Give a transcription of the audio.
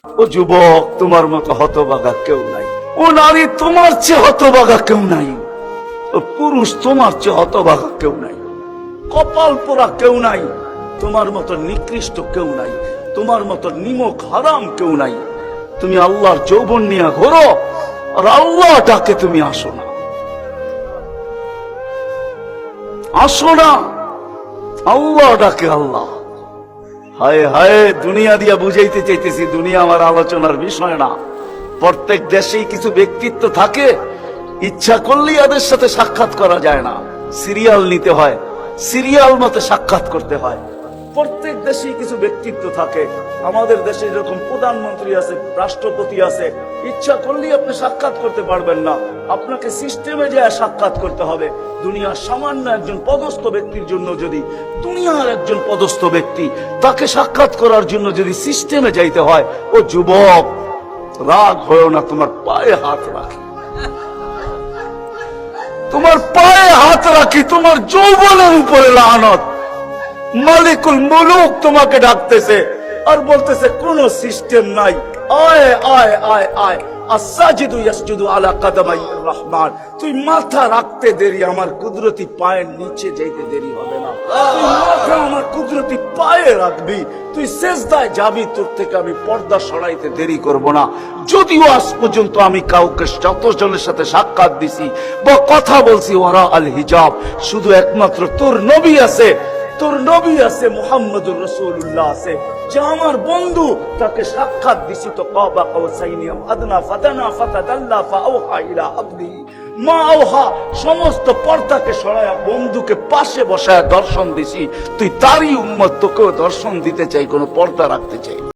ও যুবক, তোমার মতো হতভাগা কেউ নাই। ও নারী, তোমার চেয়ে হতভাগা কেউ নাই। ও পুরুষ, তোমার চেয়ে হতভাগা কেউ নাই। কপাল পোড়া কেউ নাই। তোমার মতো নিকৃষ্ট কেউ নাই। তোমার মতো নিমক হারাম কেউ নাই। তুমি আল্লাহর যৌবন নিয়ে ঘোরো, আর আল্লাহ ডাকে তুমি আসো না, আসো না। আল্লাহ ডাকে আল্লাহ। হায় হায়, দুনিয়া দিয়া বুঝাইতে চাইতেছি, দুনিয়া আমার আলোচনার বিষয় না। প্রত্যেক দেশেই কিছু ব্যক্তিত্ব থাকে, ইচ্ছা করলেই এদের সাথে সাক্ষাৎ করা যায় না, সিরিয়াল নিতে হয়, সিরিয়াল মতে সাক্ষাৎ করতে হয়। প্রত্যেক দেশেই কিছু ব্যক্তিত্ব থাকে। আমাদের দেশে যেরকম প্রধানমন্ত্রী আছে, রাষ্ট্রপতি আছে, ইচ্ছা করলেই আপনি সাক্ষাৎ করতে পারবেন না, আপনাকে সিস্টেমে যায় সাক্ষাৎ করতে হবে। দুনিয়ার সামান্য একজন পদস্থ ব্যক্তির জন্য, যদি দুনিয়ার একজন পদস্থ ব্যক্তি, তাকে সাক্ষাৎ করার জন্য যদি সিস্টেমে যাইতে হয়, ও যুবক, রাগ হয়েও না, তোমার পায়ে হাত রাখি, তোমার পায়ে হাত রাখি, তোমার যৌবনের উপরে লানত। মালিকুল মুলুক তোমাকে ডাকতেছে আর বলতেছে কোন সিস্টেম নাই, আয় আয় আয় আয়। আসাজিদু ইয়াসজুদু আলা কাদামাই রহমান। তুই মাথা রাখতে দেরি, আমার কুদরতি পায়ের নিচে যাইতে দেরি হবে না। তুই মাথা আমার কুদরতি পায়ে রাখবি, তুই সেজদায় যাবি, তোর থেকে আমি পর্দা সরাইতে দেরি করব না। যদিও আজ পর্যন্ত আমি কাউকে যতজনের সাথে সাক্ষাৎ দিছি বা কথা বলছি ওরা আল হিজাব, শুধু একমাত্র তোর নবী আছে, তোর নবী আছে, মুহাম্মদুর রাসূলুল্লাহ আছে, যে আমার বন্ধু, তাকে সাক্ষাৎ দিছি তো কাবা কাউসাইনি আদনা ফাদানা ফাতাদাল্লা ফাআওহা ইলা আবদিহি মা আওহা। সমস্ত পর্দাকে সরায়া বন্ধুকে পাশে বসায়া দর্শন দিছি। তুই তারই উম্মত, তোকেও দর্শন দিতে চাই, কোনো পর্দা রাখতে চাই।